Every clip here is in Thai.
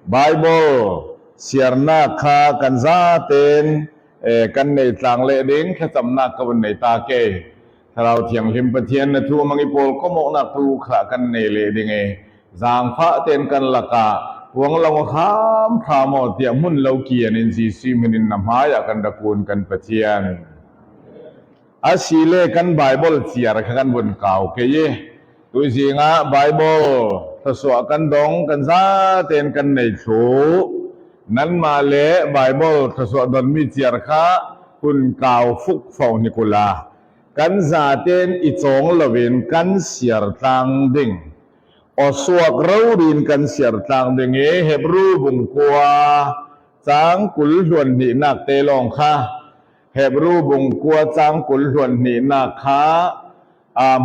ไบเบิลเสียร์นักข้ากันซาเต็นกันในต่างเลดิ้งแค่จำนักกันในตาเกถ้าเราเถียงหิมปะเทียนนะทัวมังอีโปลก็มองนักตูขะกันในเลดิ้งจางฟ้าเต็นกันละกะหวงเราข้ามพระมอเตียมุนเราเกียนินซีซีมินินนำหายกันตะกูลกันปะเทียนอาศิเลกันไบเบิลเสียร์กันบนเก่าเกยตัวสิงะไบเบิลทศวกันดงกันซาเต็นกันในโฉนั้นมาเลไบเบิลทศวดนมิเจียร์ข้าคุณเก่าฟุกฟาวนิโคลากันซาเต็นอิจงละเวนกันเสียร์ตังดิ่งอสวกเราดินกันเสียร์ตังดิ่งเฮบรูบุงกัวจางกุลหวนนี่นักเตลองข้าเฮบรูบุงกัวจางกุลหวนนี่นักข้า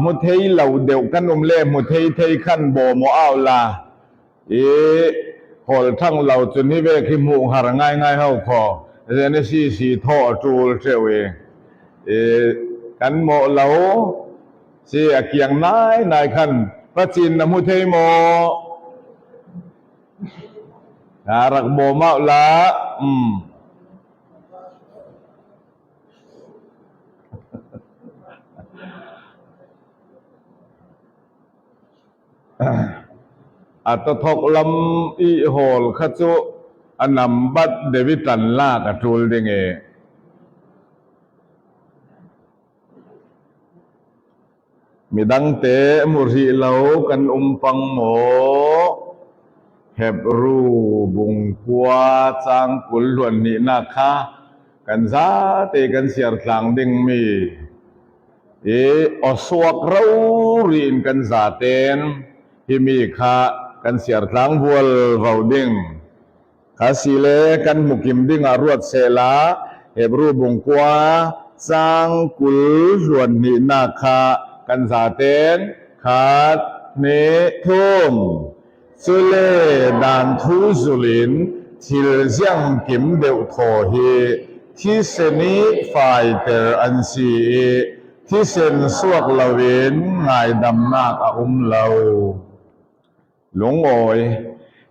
มุทเทยเหล่าเดียวกันเล่มุทเทยขันโบโมเอาลาพอทั้งเราจนนี้เวคิมูหารง่ายเข้าคอเรนสีท่อจูลเชวกันโมเหล่าเสียเกียงนายขันพระจินนมุทเทยโมรักโบเมาละอัตทกลำอีโหลขจุอันนำบัดเดวิตันลากจูลดิงมีดังเตมุรีเหลากันปังโมเฮบรูบุงกัวจางกุลหวนนี่นะคะกันซาเตกันเสียร์ทางดิงมีอสวกเรารินกันซาเตนที่มีข้ากันเสียร์ทางวัววาวดิงข้าสิเลกันมุกิมดิงอรวดเซลาเฮบรูบุงกัวจางกุลหวนนี่นะคะกันซาเตนขาดเนทุ่มสุเลดานทูสุลินทิลเซียงกิมเดวโทฮีที่เซนีไฟเตอร์อันซีที่เซนสวกลาเวนไงดำนักเลาหลงโอย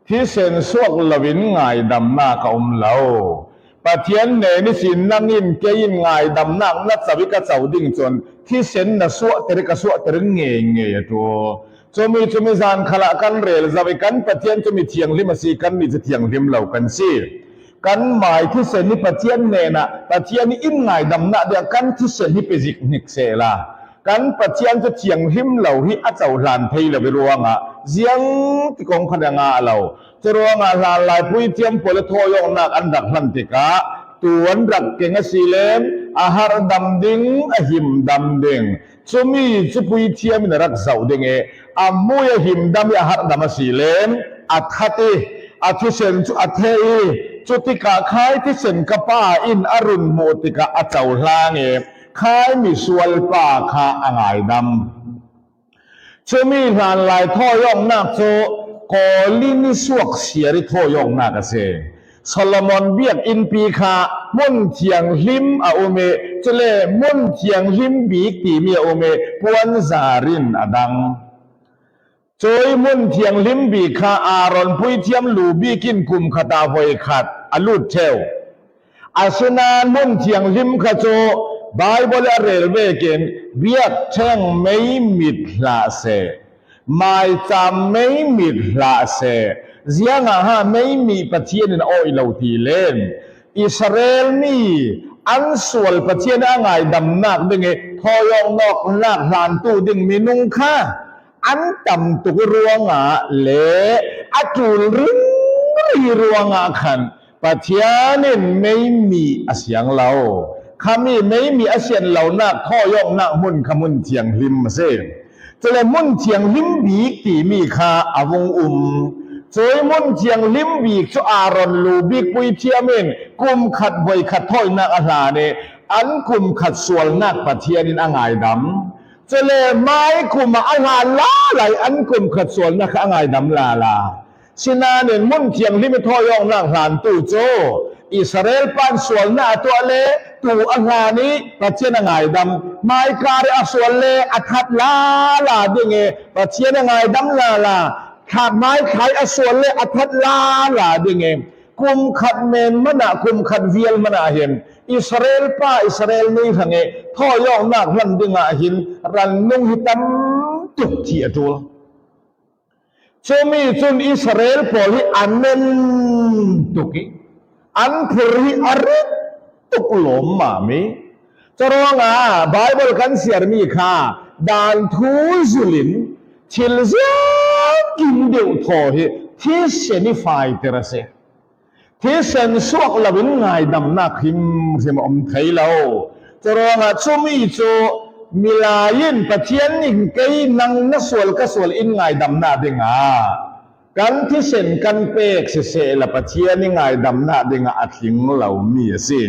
ที่เซนสวกลาเวนไงดำนักเลาปะเทียนเนนิสินนั่งยินเกยินไงดำนักนัดสวิกเจ้าดิ่งจนที่เซนน่ะสวกเตริกสวกเตริงเงยตัวจมีจานขละกันเรลจะไปกันปะเทียนจะมีเทียงลิมาสีกันมีจะเทียงลิมเหล่ากันสิกันหมายที่เซนนี่ปะเทียนเนนะปะเทียนนี่อินไงดำนักเดียกันที่เซนนี่เปจิกนิกเซลากันปะเทียนจะเทียงลิมเหล่าที่อาเจ้าหลานเทยเราไปรัวงะเสียงที่กองพนักงานเราจะรัวงะหลานลายพุยเทียมปลทอยองนักอันดักพันติกะตัวรักเก่งสีเลมอาหารดำดิ่งอาหิมดำดิ่งจะมีจะพุยเทียมในรักเสาดิ่งอามุยหิมดำอาหารดำสีเลมอัฐติอัฐเซนจุอัฐเอจุติกาคายที่เซนกป้าอินอรุณโมติกาอาเจ้าลางคายมีส่วนป่าคาอ่างดำจะมีงานลายท่อยองนักโจกอลินิสวกเสียริท่อยองนักเสโซโลมอนเบียกอินปีคามุ่นเทียงลิมอาโอเมจะเล่มุ่นเทียงลิมบีกีมีอาโอเมปวนซารินอดังจอยมุ่นเทียงลิมบีคาอารอนพุยเทียมลูบีกินกุมขตาไวขัดอลูดเทวอาสนานมุ่นเทียงลิมขโจไบเบิลเรลเวเกนเบียกเช่งไม่มิดลาเซไม่จำไม่มิดลาเซเสียงอาไม่มีปะเทียนโอยเหล่าทีเล่นอิสราเอลนี่อันส่วนปะเทียนอ่างดำนักดึงทอยองนอกลากลานตู้ดึงมีนุงค่าอันจำตุกรวงเละอัจุลรึงรวงขันปะเทียนไม่มีอาเสียงเราคำนี้ไม่มีอาเสียงเรานักทอยองนักมุนขมุนเทียงริมเส้นจะเลยมุนเทียงริมบีกี่มีคาอวงจอยมุนเทียงลิมบีกชอารอนลูบิกปุยเทียมินกุมขัดไวขัดถ้อยนักอาหารเนี่ยอันกุมขัดส่วนนักปะเทียนินอ่างดำจะเลยไม้กุมอาหารล้าไหลอันกุมขัดส่วนนักอ่างดำลาชินาเนี่ยมุนเทียงลิมทอยองนักหานตู้โจอิสราเอลปันส่วนนักตัวเล่ตู้อ่างนี้ปะเทียนอ่างดำไม้การะส่วนเล่อัฐลาดิ่งปะเทียนอ่างดำลา ขากไม้ขายอสวนเลยอัทัดลาหลาดิเงกุมขัดเมนมนะกุมขัดเวียลมนะเห็นอิสราเอลป้าอิสราเอลนี่ทั้งเงท่อยองนักลันดิงะหินรันนุ่งหิตัมตุกที่อจูลจมีจุนอิสราเอลพอลิอันเนนตุกิอันพริอาริตุกลมมามีจะร้องไบเบิลกันเสียมีค่าดานทูซุลินทิลซากินเดียวทอเหที่เซนิฟายเตระเซที่เซนสวกละวินไงดำนักหิมเสมอมไทยเราจะร้องจมีจูมิลายินปะเทียนอิงเกยนังนัสวลกสวลอินไงดำนาดิงากันที่เซนกันเปกเสละปะเทียนอิงไงดำนาดิงาอัดหิงเหล่ามีสิ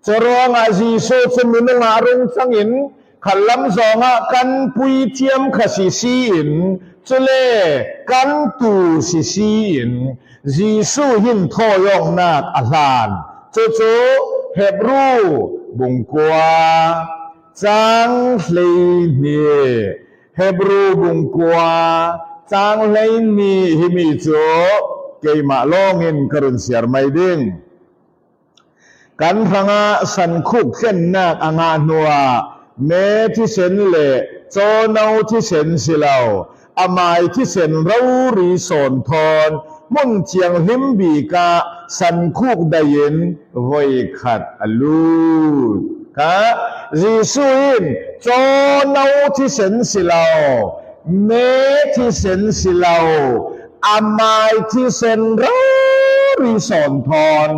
จะร้องจีโซจมินงารุงสังอินขันลำสองกันปุยเทียมขสิซีอินจุเลกันตูสิซีอินจีสูหินทอยองนาคอาลานโจโจเฮบรูบุงกัวจังเลยนี่เฮบรูบุงกัวจังเลยนี่ฮิมิโจเกยมาลองอินกรุณเสียไม่ดิ้งกันพังสันคุกเส้นนาคองานัวเมที่เซนเลโจนาที่เซนสิเลาอามายที่เซนเรารีสอนทอนมุ่งเจียงหิมบีกาสันคุกได้ยินไว้ขัดอลูดค่ะจีซูอินโจนาที่เซนสิเลาเมที่เซนสิเลาอามายที่เซนเรารีสอนทอน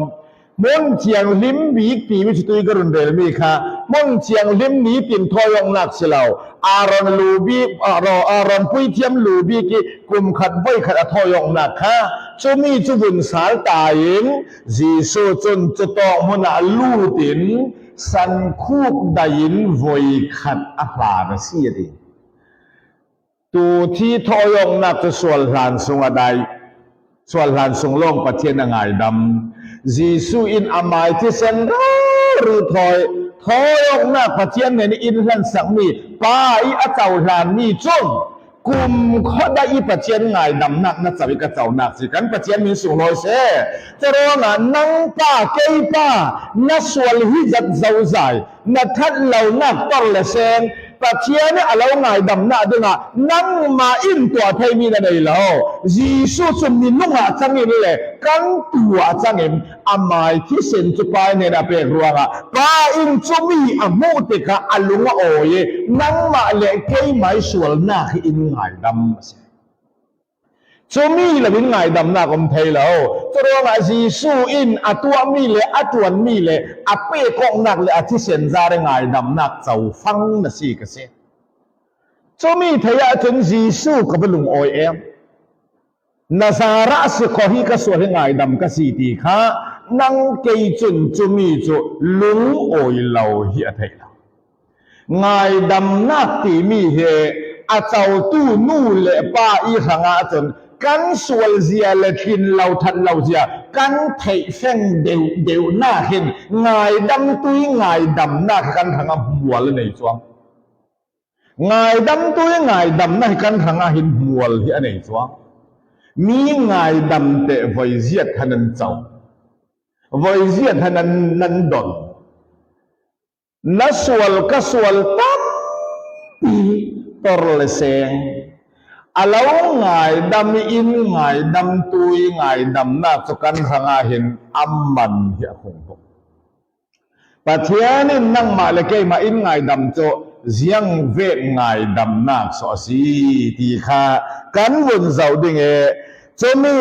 มุ่งเจียงลิมบีกีวิจุตุยกรุณเดลมีค่ะมุ่งเจียงลิมนี้ปิ่นทอยองนักสิเลาอารอนลูบีอารอนปุยเทียมลูบีกีกุมขัดไว้ขัดทอยองนักค่ะจุมีจุบุนสาลตายิงจีโซจนจะต้องมุนาลูตินสันคูกได้ยินไว้ขัดอาภาเสียดีตูที่ทอยองนักจะส่วนหลานสงอได้ส่วนหลานสงลงประเทศนายดำจีซูอินอามายที่เซนหรือทอยองนักประเทศในอินลันสังมีป้าอีอาเจ้าหลานนี่จงกุมข้อได้อีประเทศนายดำนักนักสวิกเจ้านักสิกันประเทศมีสูงน้อยเสียจะร้องนังป้าเกยป้านัสวลฮิจัดเจ้าใจนัทัดเหล่านักต้นละเซนประเทศนี่เราไงดำหน้าด้วยนะนั่งมาอินตัวไทยมีอะไรแล้วจีสูจนมีนุ่งอาจังอินเลยกันตัวจังอินอามายที่เซนจุไปเนี่ยนะเป็นรัวงะป้าอินจุมีอโมติกะอลุงโอยนั่งมาเลยเกยไม่สวลหน้าอินไงดำจุมีเลยเป็นไงดำหน้าคนไทยแล้วจะร้องจีสูอินอัตัวมีเลยอัตัวมีเลยอเป้กองนักเลยที่เซนจาร์ไงดำนักเจ้าฟังนะสิกเสจุมีทายาถึงจีสูกับลุงโอเอ็มนาซาระสขอฮิกสวดไงดำกสีตีค่ะนั่งเกยจุนจุมีจุลุงโอยเหล่าเฮียไทยแล้วไงดำนักตีมีเฮอาเจ้าตู้นู่เลป้าอีขังอาจนกันสวลเสียเลทินเราทันเราเสียกันไถเส้นเดียวหน้าเห็นไงดำตุ้ยไงดำหน้ากันทางหัวเลยในช่วงไงดำตุ้ยไงดำหน้ากันทางเห็นหัวเลยในช่วงมีไงดำเตะไว้เสียทันนั้นเจ้าไว้เสียทันนั้นดอนนัสวลก็สวลตั้มตอร์เลเซงอาลาวไงดำอินไงดำตุยไงดำนักสุกันทางเห็นอัมมันเหี้ยคงพบปัจเจียนนั่งมาเลกมาอินไงดำโจเสียงเวกไงดำนักสอสีตีข้ากันวนเจ้าดิ่งจะมี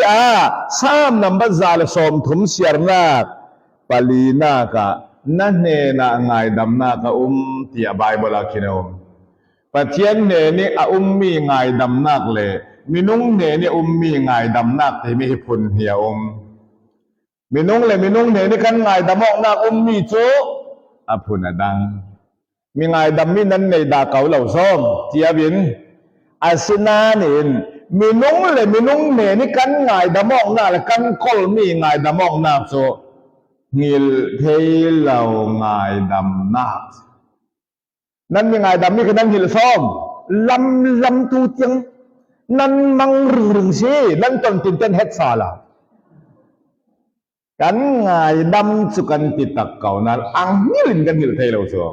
สามนับบัจาลสมถุมเสียร์นักปาลีนักนั่นเองไงดำนักที่ไบเบิลคินอมปัจเจียนนี่มีไงดำนักเลยมินุงนี่มีไงดำนักที่มีพุนเหี่ยวมินุงนี่กันไงดำมอกนักมีโจพุนดังมีไงดำมีนั้นในดาเก่าเหล่าซ้อมเจียบินอาศินานินมินุงนี่กันไงดำมอกนักเลยกันคอลมีไงดำมอกนักโจงิลเทเหล่าไงดำนักนั่นมีไงดำมีคือนั่นหิลซ้อมลำตูจัง นั่นมังรึงสินั่นตนตินเต้นเฮ็ดซาละกันง่ายดำสุกันติตักเก่านั้นอังนิลินกันหิลไทยเราสัว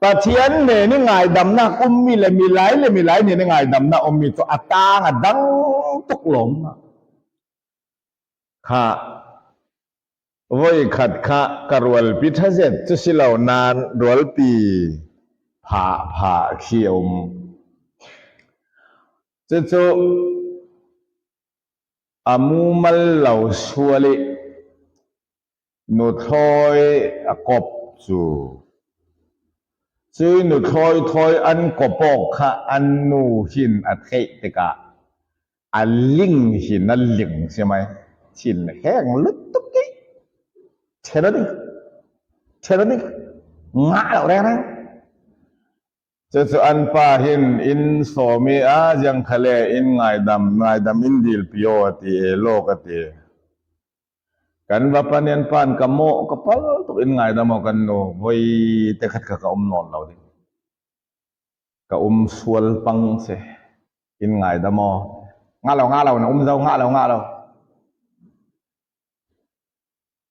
ปะเทียนเนี่ยนี่ง่ายดำนะมีเลยมีหลายเนี่ยนี่ง่ายดำนะมีตัวอัตตางะดังตกหลงค่ะวัยขัดค่ะกรวลพิทเจตจุสิเหล่านานรวลปีผ่าเขียวจุอามูมัลเหล่าชัวลินุทอยกบจูนุทอยอันกบกค่ะอันนูหินอัดเขตกะอันลิงหินนั่นลิงใช่ไหมหินแห้งลึกตุ๊กกี้เท่านั้นงาเราแล้วนะจะอันป่าหินอินโสมีอาจังทะเลอินง่ายดำอินดิลพิโอติโลกติกันว่าปานยันปานกะโมกะปะตุอินง่ายดำกันโนไว้แต่ขัดกะนอนเราดิกะสวลปังเสอินง่ายดำงาเรานะเจ้างาเรา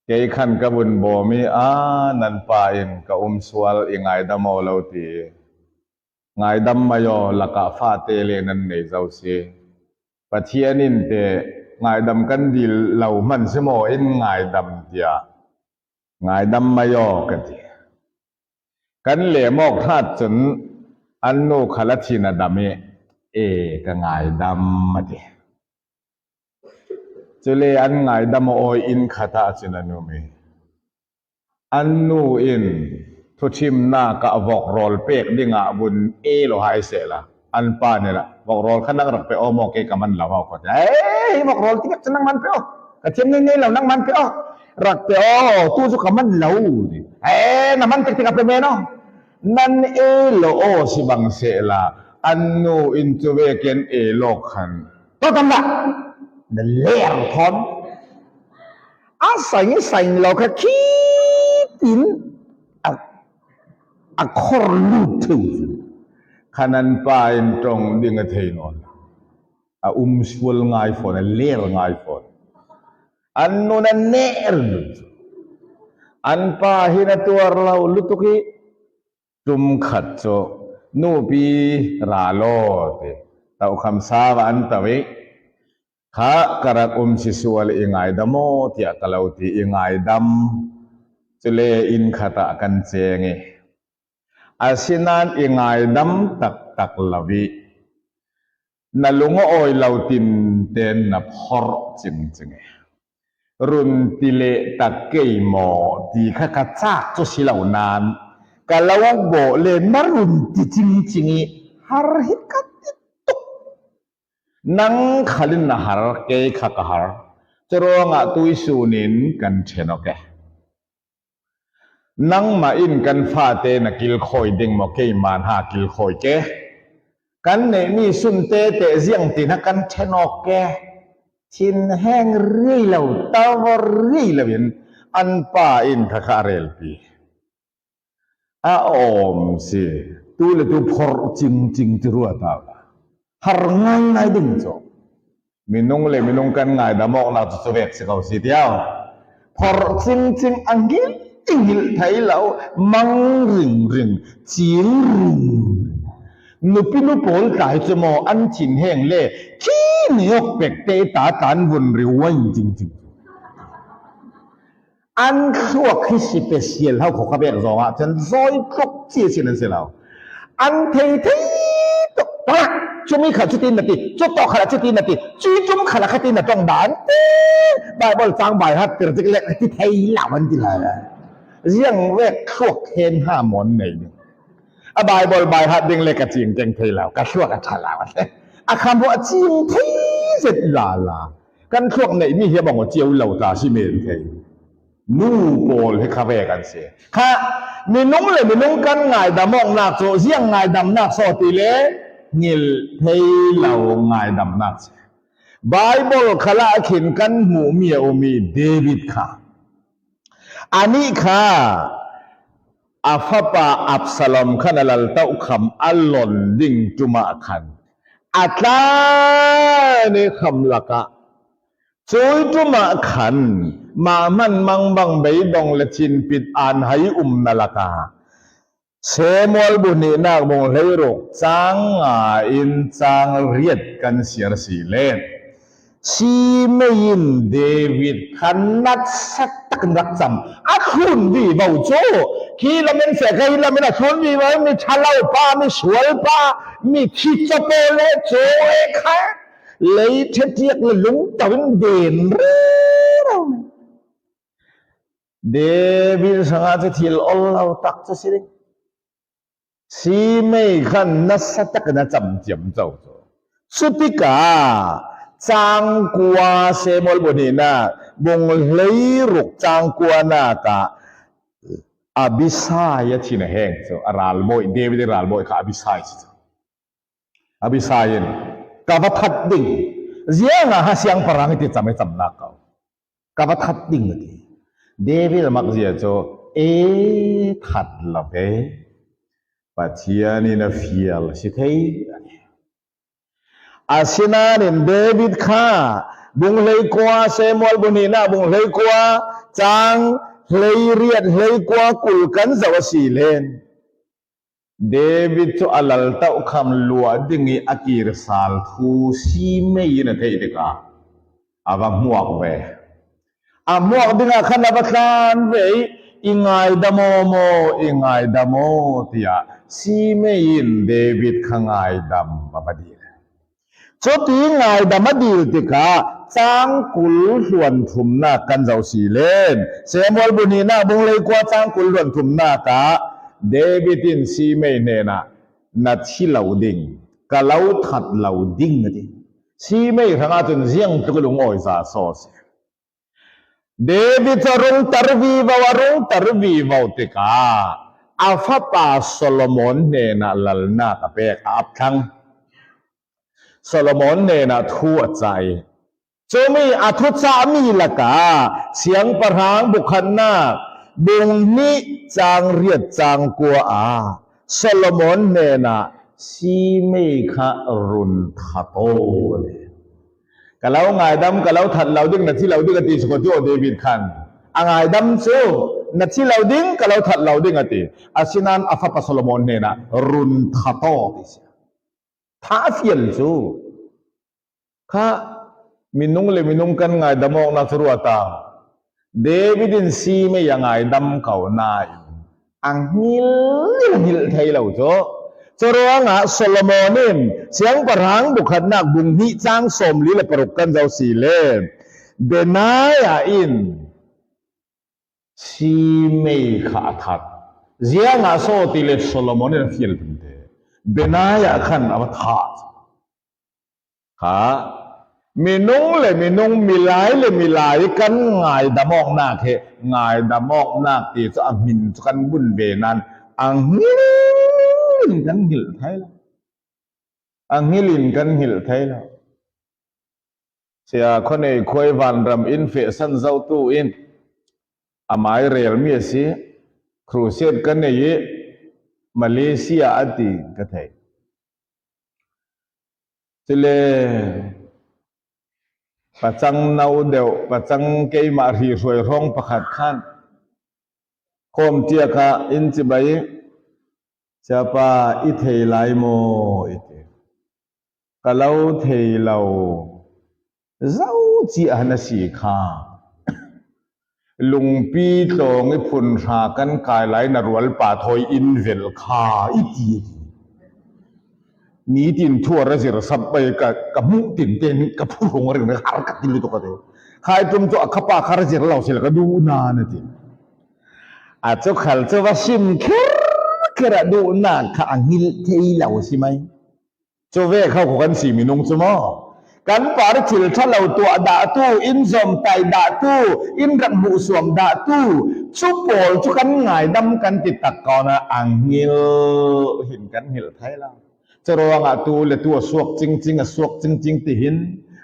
เกยขันกะบุญบ่มีนันป่าอินกะสวลอินง่ายดำเราติง่ายดำมาโยละกะฟาเตเลนันเนเจ้าเสปะเทียนินเตง่ายดำกันดีเหล่ามันสมออินง่ายดำเดียง่ายดำมาโยกันเดียกันเหล่มอกธาตุจนอันโนขลัทินาดำก็ง่ายดำมาเดียจุเลอันง่ายดำโออินขัตาจินันุมีอันนูอินทุชิมนากะวอกรอลเป็กดิงะบุญโลหายเสละอันป้าเนี่ยละวอกรอลขันนักรักไปโอมอกเกกับมันเหล่าเขาก็วอกรอลที่จะนั่งมันไปโอกระเทียมนี่เหล่านั่งมันไปโอรักไปโอตู้สุขมันเหล่าน้ำมันติดกับเมนอนั่นโลโอสิบังเสละอันนูอินจูเวเกนโลขันก็ทำละนั่นเลี้ยงทอนใส่เราแค่คิดอินคอร์ลูทูขนันปายตรงดิ่งเทนอนสวลง่ายฝนเลี้ยง่ายฝนอันนู้นเนรอันปาหินตัวเราลุตุกีจุมขัดโจนูปีราโลเตตาคำสาวันตะวิข้ากระกสิสวลอิงไงดำโมที่อัตลาวตีอิงไงดำจุเลอินขัดกันเจงอาศินันอิงไงดำตักลาวินั่ลุงโอยลาวตินเตนนับฮอร์จิงรุนติเลตักเกยโมดีข้าจักจุสิเหล่านานกะลาวโบเลนรุนติจริงฮาร์ฮิกัดตุกนังขลินนาฮาร์เกยข้าฮาร์จรวงตุยสุนินกันเชนโอเกนังมาอินกันฟาเตนักิลคอยดิงโมเกยมานหากิลคอยเกกันเนมีสุนเตเตเสียงตินักกันเชนโอเกชินแห้งรีเหล่าตาวรีเหล่าเห็นอันป่าอินข้าคาเรลปีอมสิตูเลตูพอร์จริงที่รัวตาวหาร์ง่ายดึงโจมินงกันง่ายดามอกนาตุสเวกสิเขาสิเดียวพอร์จริงอังกิลไทยเหล่ามังริงจีริงนุปินุโปลกายจะมออันชินแห้งเล่ขี้เหนียวเป็กเตตาตานวนริวจริงอันขวกที่สิเปเชียลเขาขอขบเอกว่าฉันซอยครบเสียสินั่นเสียแล้วอันเทตกปะช่วงนี้ขาดจุดตีนนาทีจุดต่อขาดจุดตีนนาทีจุ่มขาดจุดตีนนาต้องด่านใบบอลฟังใบฮัตเตอร์จะเล็กที่ไทยเหล่ามันที่ไรเรื่องแรกขวกเคนห้ามอนไหนบายบอลบายฮัดดิ้งเล็กกระจิงเจงเทแล้วกระชั่วกระชาลาวคำว่าจิงเทเสร็จลากันช่วงไหนมีเฮียบอกว่าเจียวเหล่าตาชิเมนเทนู่โปลให้คาเฟ่กันเสียค่ะมีนุ่งกันง่ายดำมองนักโซเสียงง่ายดำนักโซติเลนิลเทเหล่าง่ายดำนักบายบอลขลาขินกันหมู่เมียโอมีเดวิดค่ะอันนี้ค่ะอัฟปาอับซาลอมขันลัลเต้าคำอัลลอนดิ่งจุมาขัน อัตลาเนคำลักะช่วยจุมาขันมามันมังบังใบดองละชินปิดอ่านให้นลักะเสมอลบุนีนักมงเลยรกจางอินจางเรียดกันเสียสีเล่นชีไม่ยินเดวิดขันนัดสักตักนักจำอักคุณวีเบาโจคีละมันเสียใครละมันคุณวีไว้มีชาลาวป้ามีสวยป้ามีที่จะโปเลโจเอค่ะเลยเทียกเลยลุงตะวันเด่นเรื่องเดวิดสังอาจที่อัลลอฮฺตักจะสิชีไม่ขันนัดสักตักนักจำเจียมเจ้าสุติกาจางกัวเซมอลบุนีนาบงเลยรุกจางกัวนากะอบิสายที่นแห่งอาราลบอยเดวิดอาราลบอยค่ะอบิสายนกับทัดดิ่งเสียงหาเสียงพลังที่จำไม่จำนักเขากับทัดดิ่งที่เดวิดมักเสียโจทัดละเบปัจจัยนี้นะฟิลสิเทอาศินานินเดวิดข้าบุงเลยกว่าเซมอลบุนีนาบุงเลยกว่าจางเลยเรียดเลยกว่ากุลกันสวัสดีเลนเดวิดตัวอัลลอฮฺต้าคำลัวดิ่งอักีรสัลทูซีไม่ยินเทอิดกาอาบังมัวกเวมัวกดิ่งขันนับขันเวอิงไงดามโมอิงไงดามที่ยาซีไม่ยินเดวิดขังไงดามบับดีจุดที่ไงดามดีติกาจางกุลส่วนถุมนากันเจ้าสีเลนเซมอลบุนีนาบุงเลยกว่าจางกุลส่วนถุมนากะเดวิดินซีไม่เนนะนัดที่เหล่าดิ่งกะเหล่าถัดเหล่าดิ่งดิซีไม่ทางอาจนเสียงตุกลุงอ้อยซาซอสเดวิดรุงตรวีบาวรุงตรวีบาวติกาอาฟาปาโซโลมอนเนนะลัลนาตะเปกอับทังโซโลมอนเนนะทั่วใจโจมีอัทุสามีละกาเสียงประหางบุคคลนาบุงนี้จางเรียดจางกัวโซโลมอนเนนะซีไม่ขะรุนทัโตกะเราไงดำกะเราถัดเราดิ้งนัดที่เราดิ้งอติสกุลที่โอเดวิดขันไงดำโจนัดที่เราดิ้งกะเราถัดเราดิ้งอติอาศินันอาฟาปะโซโลมอนเนนะรุนทัโตติเสียท้าเฟียนโจข้ามินุงเลยมินุงกันไงดำมองนัทรัวตาเดวิดินซีไม่ยังไงดำเขานายอังหิลไทยเราโจจรวงโซโลมอนิมเสียงประหางบุคคลนักบุงหิจางสมลิเลปรุกันเจ้าสีเล่เดนายอินซีไม่ขาดทัดเสียงโซติเลโซโลมอนิมฟิลเป็นเดเดนายขันอวตารขามีนุ่งเลยมีนุ่งมีหลายเลยมีหลายกันง่ายดามอกหน้าเทง่ายดามอกหน้าตีจะอามินกันบุญเบนันอังหิลินกันหิลไทยละอังหิลินกันหิลไทยละเสียคนในคอยวันรำอินเฟสันเจ้าตู้อินอามายเรียลมีสิครูเซียนกันในมาเลเซียอดีก็ไทยสิเลปัจจังนาเดียวปัจจังเกยมารีรวยร้องประคัดขันโคมเจียกะอินจิบายจะปาอิเทไลโมอิเทกะเลาเทเลาเจ้าจีอันสีขาลุงปีโตงไอพุนรากันกายไหลนรวลป่าทอยอินเวลคาอิตีนี้ตินทั่วระสิรสับไปกับมุตินเตนกับผู้หงเรื่องหารกัติลุตุกันเดียวใครจมตัวขับปากคาระสิรเราเสียก็ดูนานทีอาจจะขัลจะว่าชิมแค่ดูนานข้าอังหิลเทยเหล่าใช่ไหมโจเวเข้ากันสีมินงสมอกันปาริจิลชะเหล่าตัวดาตู้อินซอมไตดาตู้อินรักบุสวมดาตู้ชุบโปลชุกันง่ายดำกันติดตะกอนะอังหิลเห็นกันหิลไทยแล้วจะรองตัวเลยตัวสวกจริงๆสวกจริงๆที่เห็น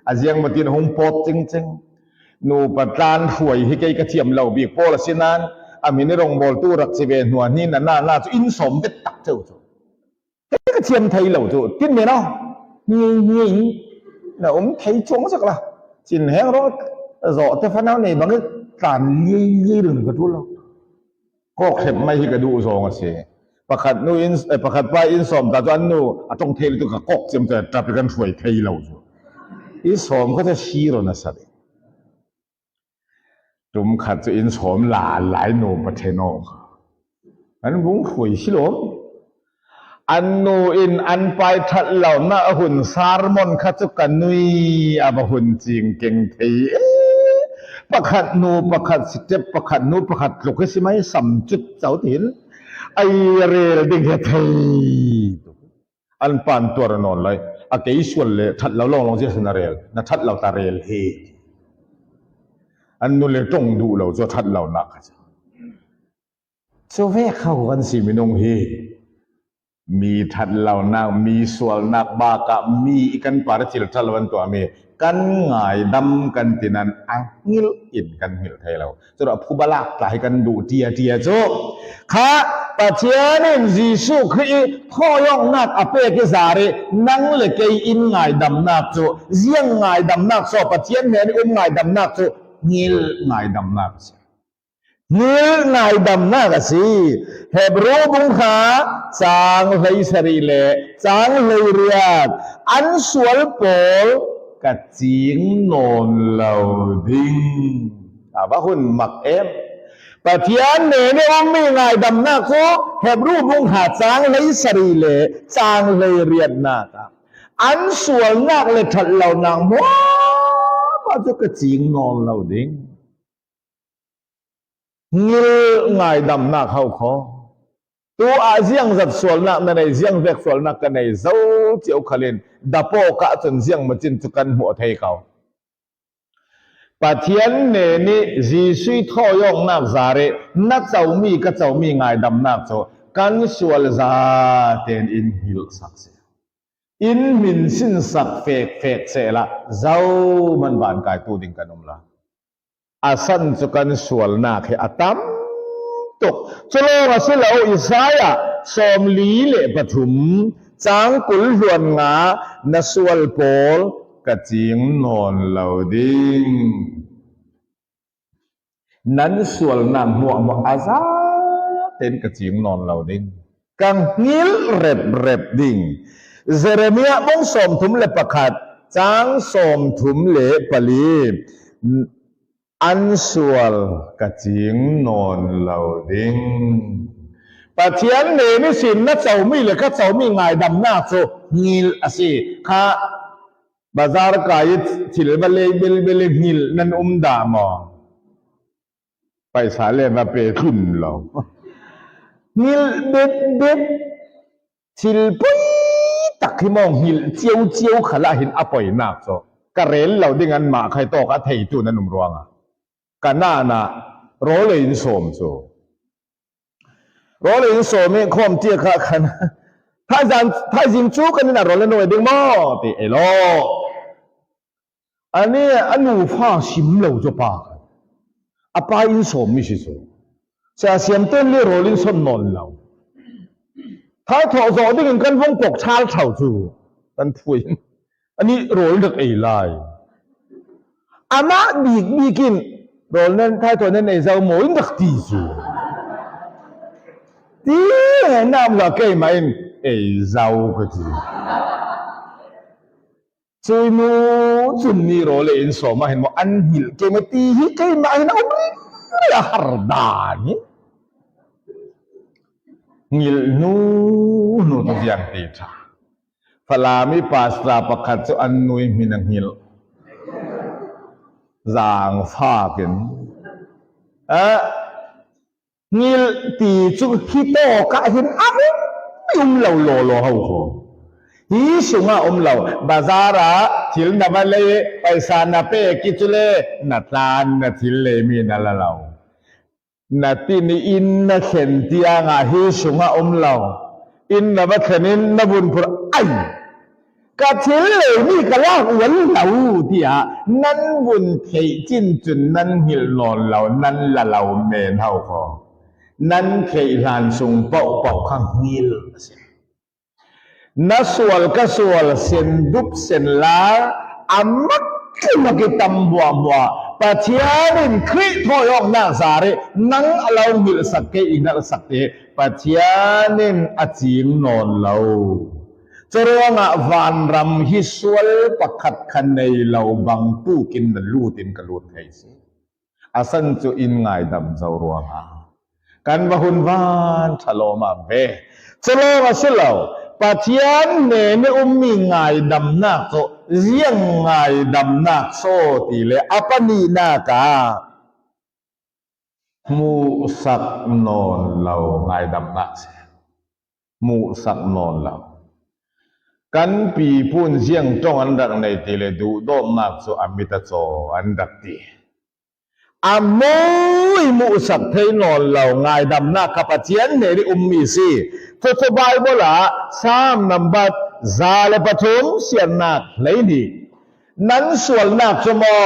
อาจยังมาตีนหงปอดจริงๆนูประทานหวยให้แกกระเทียมเหล่าบีโปละสินั้นอามินรองบอลตู้รักเสเวนหัวนี่น่าจะอินสมเด็ดตักเจ้าแกกระเทียมไทยเหล่าตัวกินไหมเนาะ นี่นะthấy chúng chắc là chỉ hẹn đó rõ tới phần nào này bằng cái tàn như đừng có thua đâuก็เข็มไม่ที่กระดูกซองเสียประคัดนู่นประคัดไปอินสอมแต่ตอนนู่นต้องเทลตัวก็เจียมจะจับไปกันช่วยเทเราอยู่อินสอมก็จะชี้เรานะสัตว์ตุ่มขัดจะอินสอมหลายโนประเทศนอกอันบุ้งช่วยชี้หลงอันนู่นอันไปทัดเหล่าน่าหุ่นซาร์มอนขัดจุกันนุยอาบหุ่นจริงเก่งเทประคัดนูประคัดสิเจ็บประคัดนูประคัดลูกให้สิไม่สัมจุดเจ้าถิ่นไอเรลดิ่งเทอันปานตัวระนอนเลยอาเกยส่วนเลยทัดเราลองเสียสนาเรลนะทัดเราตาเรลเฮอันนู้นเลยจงดูเราจะทัดเราหนักจะแวะเข้ากันสิมินงเฮมีทัดเราหนักมีส่วนหนักบากะมีกันปาร์ติลทัดวันตัวเมกันง่ายดำกันตินันอังงิลอินกันหิลไทยเราจะรับผู้บาลักหลายกันดูเทียโจข้าปัจเจนินจีสุคือท่อยองนักอเปกิสารีนั่งเลยเกยอินง่ายดำนักโจเสียงง่ายดำนักโจปัจเจนเห็นง่ายดำนักโจงิลง่ายดำนักงิลง่ายดำนักสิเฮบรูบุงขาจางเลยสรีเลจางเลยเรียดอันสวลโปลกะจิงนอนเหล่าดิ้งว่าคุณมักปะเทียนเนี่ยมีง่ายดำหน้าก็เห็บรูปลุงหาจางเลยสรีเลยจางเลยเรียนหน้าครับอันส่วนนักเลยถัดเหล่านางว่าจะกะจิงนอนเหล่าดิ้งเงี้ยง่ายดำหน้าเขาขอตัวอาเซียงจัดส่วนนักในเซียงเวกส่วนนักกันในเจ้าเจ้าขลินดับโปกะจนเซียงมาจินจุกันหัวไทยเขาปะเทียนนี่จีสุยท่อยองนักซาเรนักเจ้ามีก็เจ้ามีง่ายดำนักโจกันส่วนซาเตนอินหิลสักเสอินมินสินสักเฟกเสละเจ้ามันบานกายตูดิงกันละอาสันจุกันส่วนนักให้อัตัมตกจโลกสิเหล่าอิสายะสมลีเลปฐุมจางกุลหวนงานสวลโปลกะจิงนอนเหล่าดิ้งนั้นส่วนนางหัวมาอาซาเต็นกะจิงนอนเหล่าดิ้งกังงิลเร็บดิ้งเซเรเมียมงสมทุมเลประคัดจางสมทุมเลปลีอันส่วนกะจิงนอนเหล่าดิ้งปะเทียนนี่สินนะเจ้ามีเลยก็เจ้ามีง่ายดำหน้าโซงิลอสิข้าบาซาร์กายทิลบะเลเบลงิลนันดามอไปสาเลมาเปทุนเรางิลเด็ดทิลปุยตักที่มองหิลเจียวขละหินอปอยนักโซกะเรลเราดิ้งอันมาใครโตกะไทตุนันรวงกันน่านะโรเลยอินสมโซโรเลยอินสมเนี่ยความเจียกะขันถ้าจริงจู้กันนี่นะโรเลยหน่วยดิ้งมอติเอโลอันนี้อันนูฟ้าชิมเหล่าจะปากอาปาอินสมมิชิโซจะเสียมเต้นเรียโรลินสมนอนเหล่าถ้าถอดดิ้งกันวงปกชาลเฉาจูกันพูดอันนี้โรลินเด็กเอไลอามาบีกินโรลนั้นถ้าตัวนั้นในเจ้าโมอินดักตีจูที่น้ำละเกยมาอินเอเจ้าก็ทีช่วยมูจุนนี่โรเลอินสมาเห็นว่าอันหิลเกมตีฮิเกมาอินเอาไม่ละฮาร์ดานี่หิลนูตัวอย่างตีจ้าฟลามิปัสลาประคัตอันนุยมินังหิลจางฟ้ากันหิลตีจุฮิโตกะหินอับยุ่มเหล่าโลเฮาโคฮิสุงะเหล่าบาซาระทิลนาบเลไปซานาเปกิจุเลนัตานนัทิลเลมีนัลเหล่านัตินอินนัเข็นตียงะฮิสุงะเหล่าอินนับเขนินนบุญพระไอกะทิลเลมีกะลากวันเหล่าที่ฮะนั้นบุญเทจินจุนนั้นหิลนอนเหล่านั้นละเหล่าเมนเฮาคอนั้นเคยลานทรงเป่าข้างหิล na sual ka sual sen dup sen la amak makitam bua patianin kri thoyong na sare nang alaw mil sakke inal sakte patianin aching non law Cerunga van ram hiswal pakat kanay law bang pukin na lutin kalut kaisi. Asan tu in ngay dam zawruanga. Kan bahun van taloma be. Cerunga silaw. Patian ne ummi ngay dam nak so. Ziyang ngay dam nak so tile. Apa ni naka. Musak non law ngay dam nak siya. Musak non law. Kan pi pun siang tong andak nei tile du do mak so amita so andak ti amoi mu sak thei non law ngai dam na kapatian ne ri ummi si to bible la sam number zale pathum sian nak leini nan sual nak somo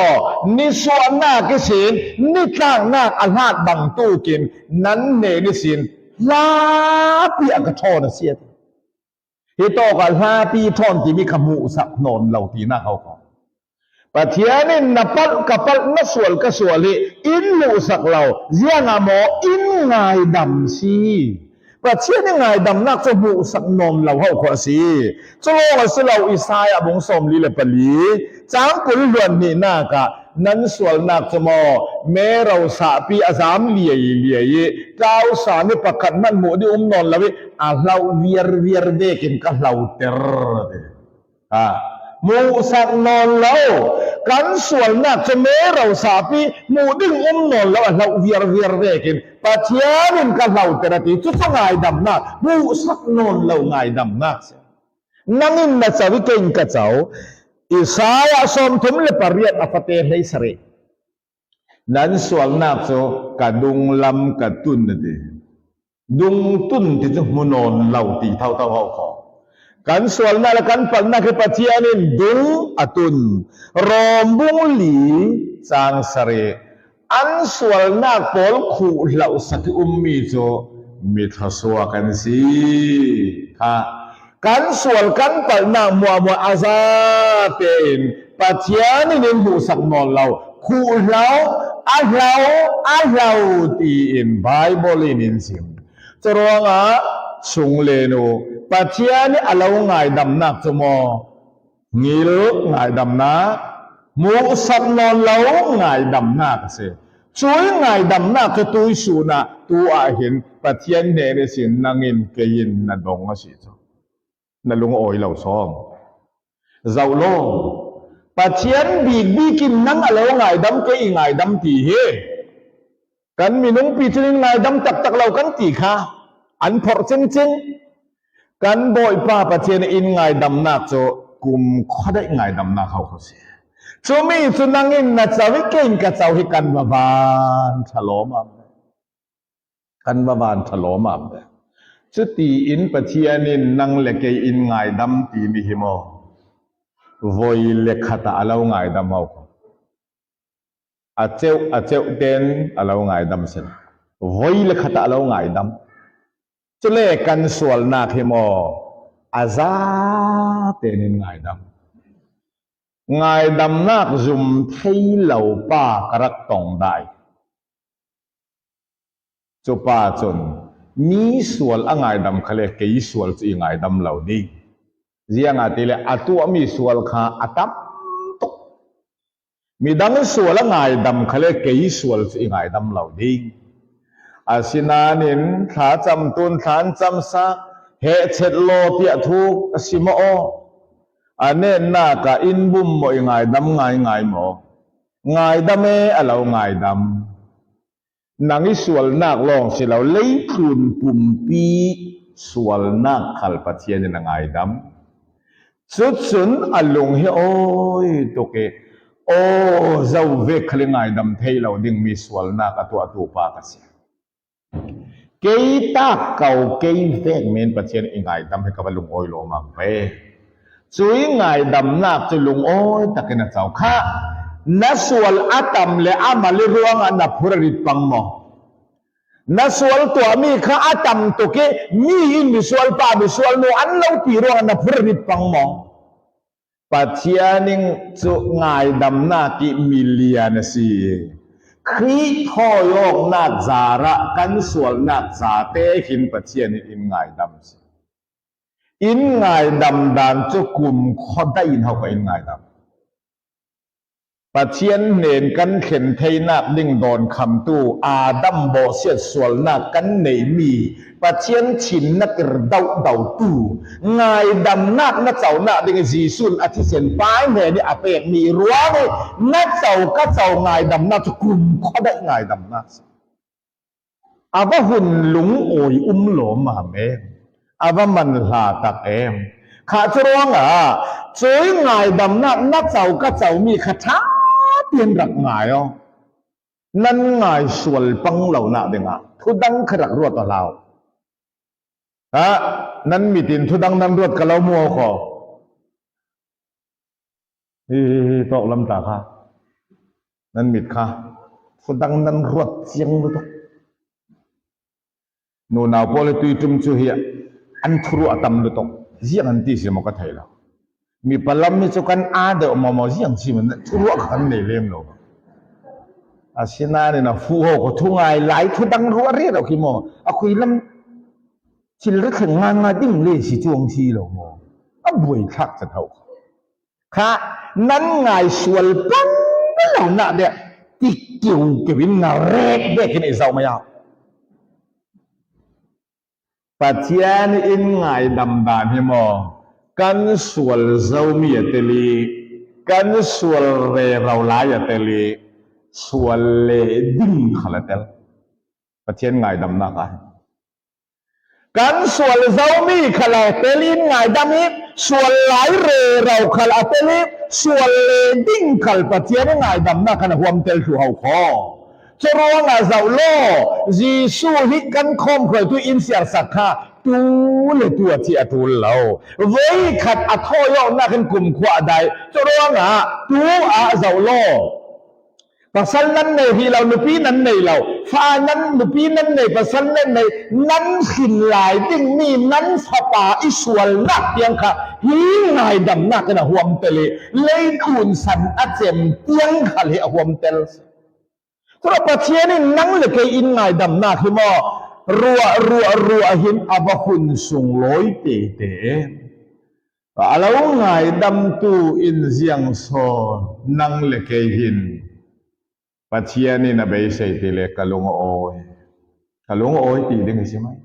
ni sual nak ki sin ni tang nak alhat bang tu kin nan ne ni sin la pi ak thon sia Hito kalha pi thon ti mi khamu sak non lau ti na kau ko. Patianin napal kapal na sual ka suali in mu sak lau zianga mo in ngai dam si. Patianin ngai dam nak so mu sak non lau hau ko si. So lo si lau Isaya bong som li le pali chang kul luan ni na ka nan sual nak so mo me rau sa pi azam liye kau sa ni pakat man mu di non lawi lau vier dekin ka lau ter mu sak non lau kan sual nak so me rau sa pi mu ding non lau lau vier dekin patianin ka lau ter ti chu ngai dam na mu sak non lau ngai dam nak nangin na sawi ken ka chau Isaya som thum le pariat afate nei sare nan sual nak so kadung lam katun de dung tun ti chu munon lau ti thau hau ko kan sual na la kan pal na ke patianin dung atun rombung li sang sare an sual na pol khu lau sati ummi so mi thaswa kan si ha kan sual kan pal na mua azaten patianin in bu sak non lau khu lau alau ti in bible in sim Cerunga sung leno patiani alaw ngai dam nak sumo ngil ngai dam na mu sak non law ngai dam nak se chui ngai dam nak ke tu su na tu a hin patian ne ne sin nangin ke yin na dong a si so na lung oi law som zau lo patian bi kin nang alaw ngai dam ke ngai dam ti he kan minung pi chin ngai dam tak law kan ti kha an phor ching kan boy pa pathian in ngai dam nak cho kum khodai ngai dam nak hau ko se cho mi chu nangin na chawi ken ka chaw hi kan baban thaloma chu ti in pathian in nang le ke in ngai dam ti mi hi mo voi le khata alaw ngai dam hau ko a cheu ten alaw ngai dam sen voi le khata alaw ngai dam chu le kan sual na khi mo aza tenin ngai dam nak zum thei lau pa karak tong dai chu pa chun mi sual angai dam khale ke sual chi ngai dam lau ni zianga tile atu mi sual kha atap tok mi dang sual angai dam khale ke sual chi ngai dam lau ni asinanin tha cham tun than cham sa he chet lo tia thu asimo ane na ka in bum mo ngai dam ngai mo ngai dam e alo ngai dam nangi sual nak long silaw lei thun pum pi sual nak khal pathian na ngai dam sun alung he oi toke o zau ve khale ngai dam thei lo ding mi sual nak atu pa ka sia Kei tak kau kei vek men pathian ingai dam he ka lung oi lo mak pe chui ngai dam nak chu lung oi takena chau kha na sual atam le amali ruang ana phurit pang mo na sual to mi kha atam to ke mi in mi sual pa mi sual no an lo ti ro na phrit pang mo Pathianing chu ngai dam na ki million si khi thoyok na zara kan sual na za te hin Pathian in ngai dam si in ngai dam dan chu kum khodai in ho ka in ngai dam Pathian nen kan khen thei nak ding don kham tu Adam bo siat sual na kan nei mi Pathian chin nak dau tu ngai dam nak na chau na ding jisun athi sen pai me ni apek mi ruwa ni na chau ka chau ngai dam na chu kum khodai ngai dam na aba hun lung oi lo ma me aba man la tak em kha churong choi ngai dam na chau ka chau mi kha tha tiền rắc ngài ô năn ngài sual pang lau na denga thu dang kharak ruat to lau nan mi tin thu dang nan ruat ka lau mo kho tok lam ta kha nan mit kha thu dang nan ruat chiang lu to no naw pole tui tum chu hi an thuru atam lu to jiang an ti se mo ka thai la mi palam mi chu kan a de mo jiang chi man thuru khan nei lem lo asina ni na fu ho ko thu ngai lai thu dang ru ri lo ki mo a khui lam chil ri khang nga ding le si chuang chi lo mo a bui thak cha thau kha nan ngai sual pang lo na de ti kiu ke win nga rek de kin e zau ma ya Pathian in ngai dam dan hi mo kan sual zau mi te li kan sual re rau la ya te li sual le ding khalatel Pathian ngai dam na ka kan sual zau mi khala te li ngai dam hi sual lai re rau khala te li sual le ding khal Pathian ngai dam na kana huam tel thu hau kho chorong zau lo jisu hi kan khom khoi tu in siar sakha tu le tu chi atul lo voi khat a thoyo na kan kum khwa dai chorong tu zau lo pasal nan nei hi lo nupi nan nei lo fa nan nupi nan nei pasal nan nei nan khin lai ding mi nan phapa isual na tiang kha hi ngai dam na kana huam tele lei kun san a chem tiang kha le huam tel Kura Pathian in nang le kay in ngai dam na ki mo ruwa hin abahun sung loi te alaw ngai dam tu in ziang so nang le kay hin Pathian in abay say tile kalungo oy ti ding si mai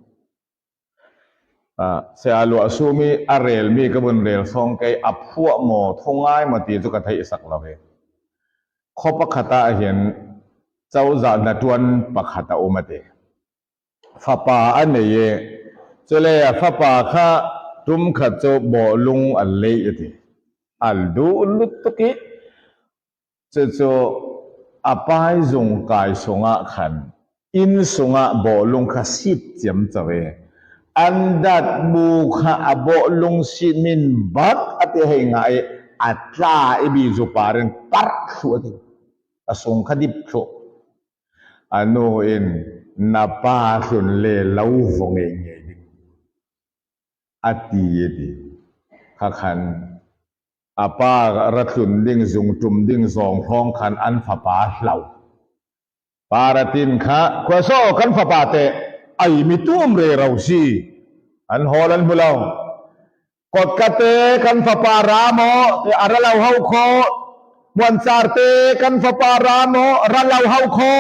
se alu asumi arel mi kabun rel song kay aphuwa mo thongai mati tu kathai isak lawe khopa khata hian Chau za na tuan pakhata umate Fapa anaye chole fapa kha tum kha cho bo lung al le ati al du lut ki cho apai zung kai songa khan in songa bo lung kha sit chem chawe andat bu kha abo lung sit min bat ate he ngai atla ibi zu paren par khu ati asung khadip khu ano in napa sun le lau vong nge ding ati yedi khakhan apa ratun ding zung tum ding zong phong khan an phapa hlau paratin kha khoso kan phapa te ai mi tum re rau si an holan bulau kot kate kan phapa ramo te aralau hau kho mon charte kan phapa ramo ralau hau kho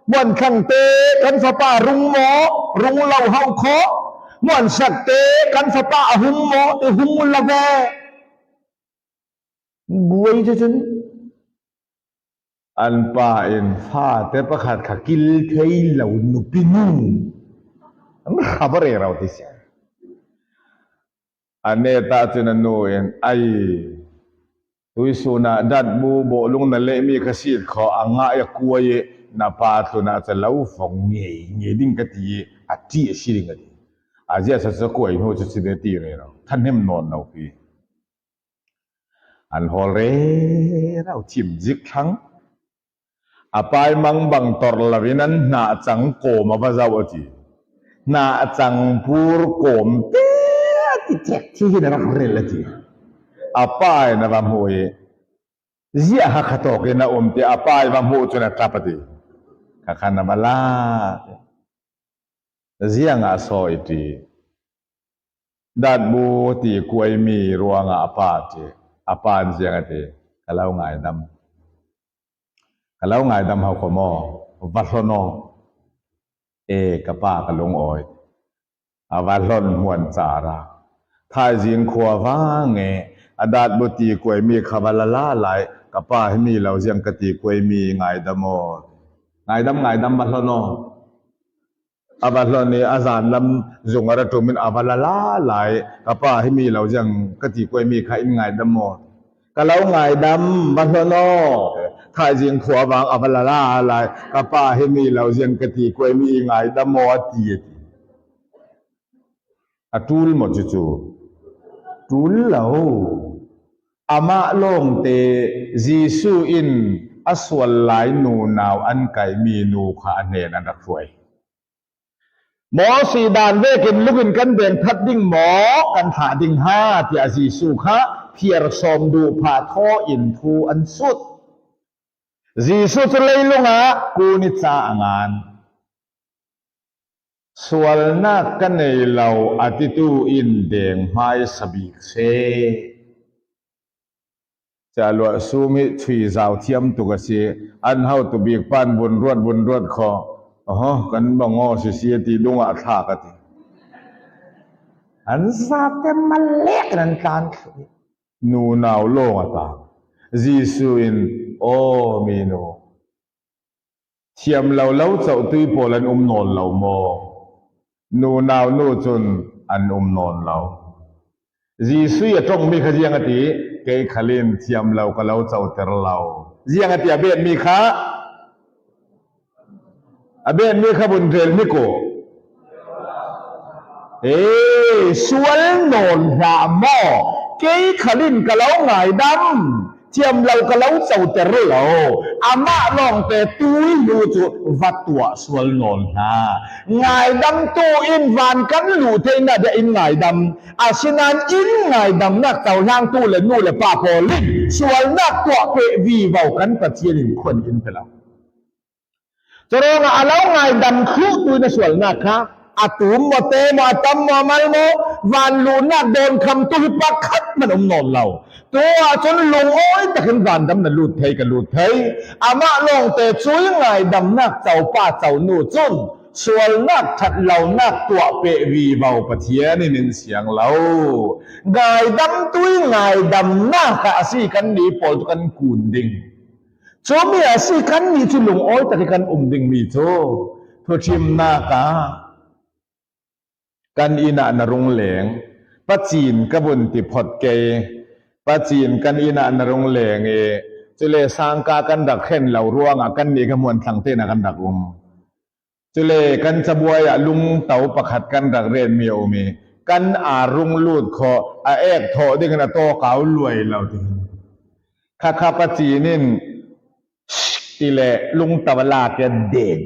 Muan khang te kan fapa rung mo rung lau hau kho muan sak te kan fapa hum mo te hum la ve buai je chen an pa in fa te pakhat kha kil thei lau nu pinu an khabare rau ti sia ane ta chen no en ai tuisuna dat bu bo lung na le mi khasit kho anga ya kuye na pa tu na cha lau phong nge ding ka ti ati siring ati azia sa sa koi ho chu sin ti re ro than hem non no pi an hol re rau chim jik thang Apai mang bang tor lawinan na chang ko ma bazawati na chang pur kom te ti chek thi na ra relati apai na ba moye zia ha khatok na te apai ba mo chuna tapati kakhana bala zia nga so iti dat bu ti kuai mi ruanga apati apan zia ngate kalau ngai dam hau ko mo valono kapa kalung oi avalon muan cara thai jin khwa wa nge adat buti koi mi khabalala lai kapa mi lo jiang kati koi mi ngai dam valono avalon ni azan lam zungara tumin avalala lai kapa mi lo jiang kati koi mi kha in ngai dam mo kalau ngai dam valono thai jin khwa wa avalala lai kapa mi lo jiang kati koi mi ngai dam mo ti atul mo chu tul lo ama long te jisu in aswal lai nu naw an kai mi nu kha ane na dak thoi mo si dan ve kin lukin kan ben that ding mo kan tha ding ha ti a jisu kha phiar som du pha tho in thu an sut jisu chu leilunga ku ni cha angan swal na kanei lau atitu in deng mai sabik se chalo sumi thui zau thiam tu ka si an hau tu bik pan bun ruat kho kan bango si si ti dunga tha ka ti an sa te malek nan kan nu naw lo ata jisu in o mi no thiam lau chau tui polan non lau mo nu naw nu chun an non lau jisu ya tong mi khajiang ati ke khalin thiam lau ka lau chau ter lau jiang ati aben mi kha bun rel mi ko sual non ra mo ke khalin ka lau ngai dam thiam lau ka lau chau ter lau ama long te tui lu chu vatua sual non ha ngai dam tu in van kan lu the na de in ngai dam asinan in ngai dam nak tau lang tu le nu le pa po lin sual nak tua pe vi vau kan pa chien in khon in pela Torong alaw ngai dam khu tu na sual nak ha atum mo te mo atam mo mal mo van lu nak don kham tu pa khat man non lauตัวจนลงโอ้ยแต่ขึ้นวันดำนั่นลูดเทยกันลูดเทยอามาลงแต่ช่วยไงดำนักเจ้าป้าเจ้าหนูจนส่วนนักถัดเหล่านักตัวเปวีเบาปะเทียนี่นินเสียงเราไงดำตุ้ยไงดำนักกะสิกันนี้ปอดกันกูนดิ่งโจมีอาสิกันนี้จุลงโอ้ยแต่กันดิ่งมีโจพอชิมนากากันอินะนรงเหลงปัจจีนกบุนติพอดเกปัจจีนกันอินะนรงเหลงจุเลสางกากันดักเข็นเหล่าร่วงกันนี้ขมวนสังเตนะกันดักจุเลกันจะบวยลุงเต่าประคัดกันดักเรียนเมียวมีกันอารุงลูดคอเอกโถดิ้งนะโตเก่ารวยเหล่าที่ข้าปัจจีนินตีเลลุงตะวลาแกเด่น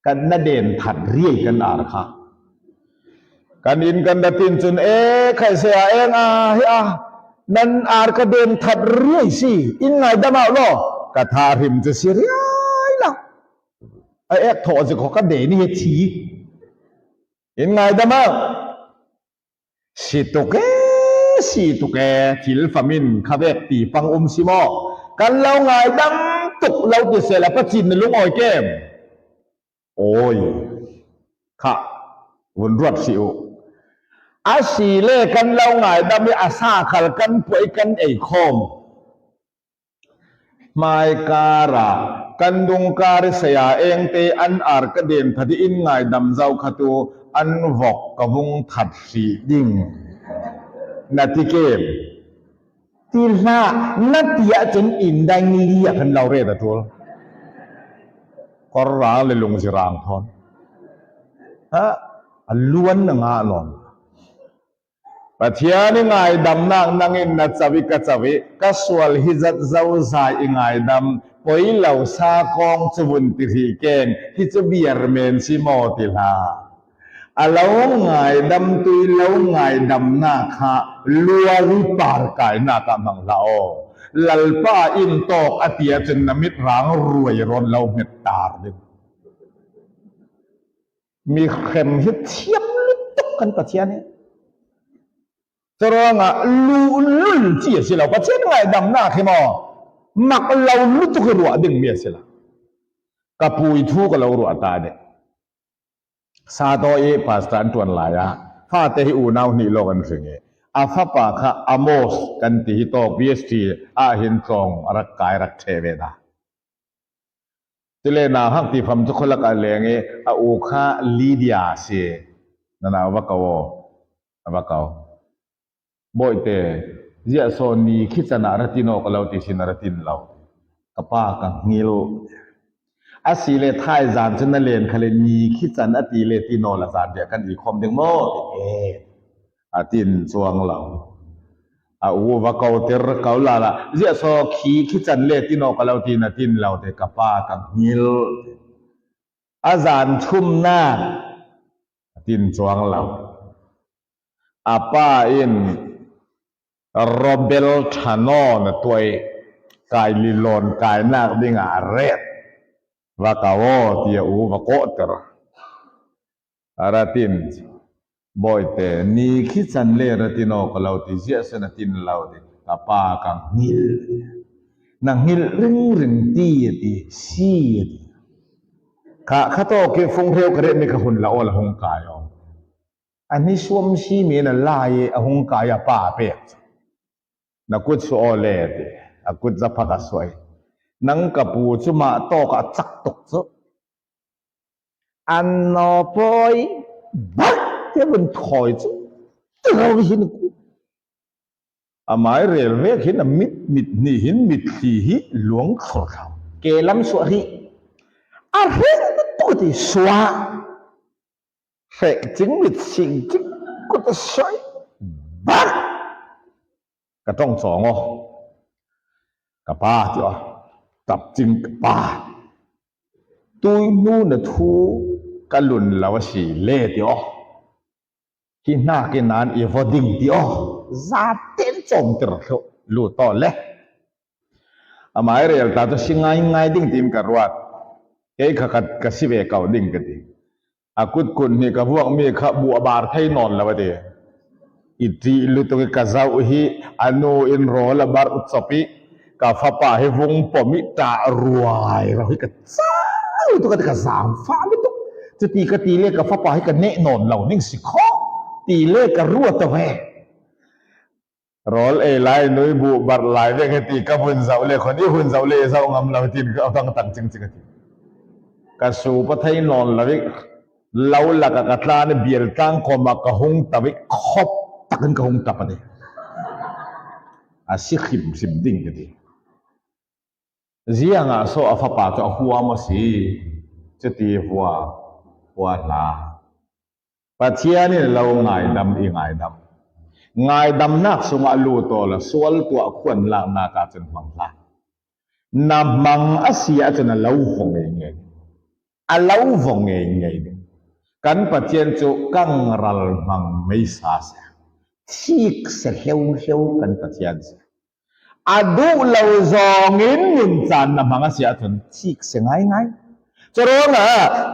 กันน่าเด่นถัดเรียกกันอาค่ะกันอินกันดัตินจนใครเสียนั่นอาร์กเดินถัดเรื่อยสิอินไงดำเอาล่ะกระทาริมจะเสียล่ะโถจะขอกระเดนี่ทีอินไงดำเอาสิตุกทิลฟามินข้าเวกตีปังสิโมกันเราไงดำตุกเราติเสละพระจินในลุงอ้อยแก้มโอ้ยข้าวนรวดสิวอาศีเล่กันเล่าไงดำมีอาซาขัลกันป่วยกันคอมไม่การะกันดุงการเสียเตอันอาร์กเดนทัดอินไงดำเจ้าขตูอันวกกวงทัดสีดิ่งนาทีเกมทีละนาทีจนอินได้เลียกันเราเรียดตัวก็ร้างเลยลงสิรางทอนล้วนงาหลอนปัจเจียนี่ไงดำนั่งอินนัดสวิกสวิกสวลฮิจัดเจ้าสายไงดำ ปอยเหล่าซากองจวุนติรีแกงที่จะเบียร์เมนซิโมติลาเหล่าง่ายดำตุยเหล่าง่ายดำหน้าขาลัวริปาร์กายหน้าตามังลาโอลัลป้าอินตอกอติยจนนมิตรรางรวยรอนเหล่าเมตตาดึงมีเข็มฮิตเทียมลุกตกกันปะเทียนี่จะร้องลุ่นเจียสิเราปะเทียนง่ายดำหน้าเขมอมักเราลุกตุกรัวดึงเมียสิละกับปุยทูกับเรารัวตาเดซาโตเอปาสตันตวนลายะฟาเตฮิอูนาวนี่โลกันสิงเออาฟาปาคะอโมสกันติฮิโตบีเอสทีอาหินทรงรักกายรักเทเวดาติเลนาฮักติฟัมทุกคนละกันเลงเออูคะลีเดียเซนั่นเอาวะกาววะกาวบ่อยเตเจ้าโซนีคิดจะนารติโนกเราติสินารตินเรากป้ากังงิโลอาศิเลไทยจานจนเลนคเลนีคิดจันอติเลติโนละจานเดียกันอีกคมดึงโมอาตินสวงเราอูวะกาวเตรกาวลาละเจ้าโซขีคิดจันเลติโนกเราตินตินเราเตกป้ากังงิโลอาจารย์ชุมนาตินสวงเราอาป้าอินโรเบลทานอนตัวกายลิลอนกายนักดิ่งอาเรตวากาวที่อูวะโกตระอาราตินบ่อยแต่นี่คิดสันเลราตินอกเราที่เสียสนตินเราดิกะปากังหิลนังหิลริงตีดิซีดิข้าโตเกฟงเรียวกระเรมิกะหุนละโอละหงกายอันนี้สวมชีมีนั่นลายหงกายป้าเป็ดนักกุศโอเลดินักกุศจะพักสวยนังกับปูจุมาโตกับจักตกซะอันนอปอยบักเทบันถอยซะเราหินกูอาหมายเรียลเวกหินมิดนี่หินมิดที่หิหลวงขอเขาเกลัมสวหิอาเรื่องตัวที่สวะเฟกจึงมิดสิ่งจึงก็จะใช้บักก็ต้องสองกับป้าจ้ะตับจึงป้าตุยนู่นทูกัลุนลาวสีเล่ติอ๋อกินหน้ากินนานอีฟอดิ่งติอ๋อซาเต้นจมตระเขาลู่ต่อเลยอาหมายเรียลตาตัวสิง่ายดิ่งติมกระรวดเอ้ขัดกระสิเวเก่าดิ่งกันดิอากุดกุนนี่กับพวกมีขบัวบาร์ไทยนอนแล้วเดียอิติลุตุกะซาอุฮิอโนอินโรลบาร์อุตสปิกาฟาป่าให้วงปมิตารวยเราให้กันซ้ายตัวกันกันสามฟ้าไม่ตุกจะตีกตีเลขกับฟาป่าให้กันเนะนอนเหล่านิ่งสิข้อตีเลขกับรัวตะแวรอลเอไลนุยบุบาร์ไลเวกตีกับหุ่นเสาเลคนนี้หุ่นเสาเลเสางำเราตินก็เอาตั้งจริงกันกสูปะไทยนอนเราเราหลักกัตลาเนี่ยเบียร์ตั้งคอมากระหงตะวิคบตักกันกระหงตะปะเดอาศิขิมสิมดิ่งกันดีเสียงโซอาฟาปาจะหัวมาสิจะตีหัวลาปัจเจียนี่เราง่ายดำอีง่ายดำนักสมาลูโตละสวลตัวขวัญลางนากาจนมังลานำมังอาเซียจนเราฟงเงยเราฟงเงยกันปัจเจียนจุกังรัลมังไม่สาเสียที่เสียวกันปัจเจียนอาดูเราจองอินจานนำมังอาเซียจนที่เสียง่ายจะรู้นะ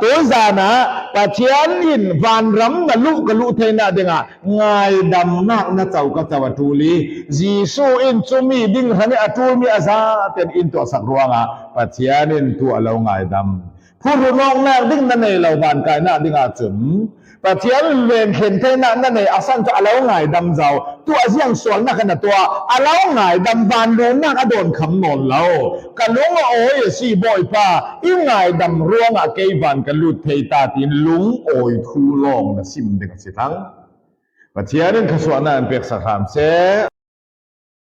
ตัวจานะปัจเจียนอินวันรำนะลูกกับลูกเทน่าเด้งง่ายดำนักนะเจ้ากับเจ้าตูลีจีซูอินจุมีดิ้งฮันนี่ตูมีอาซาเต็นอินตัวสักรัวงะปัจเจียนอินตัวเราง่ายดำผู้รู้น้องนักดิ้งนั่นเองเราบานกายนักดิ้งอาจุมปัจเจียนเวียนเข็นเทน่านั่นเองอาสันจะเราง่ายดำเจ้าตัวเสียงสวนนักขนาดตัวเราง่ายดำบานรู้นักอโดนคำนนเรากันลุงโอ้ยสีบ่อยป้ายิ่งง่ายดำร่วงอะเกยบานกันลุดเทตาตินลุงโอ้ยทูลองนะซิมเด็กสิทั้งปัจเจียนขสวนันเปียกสักคำเส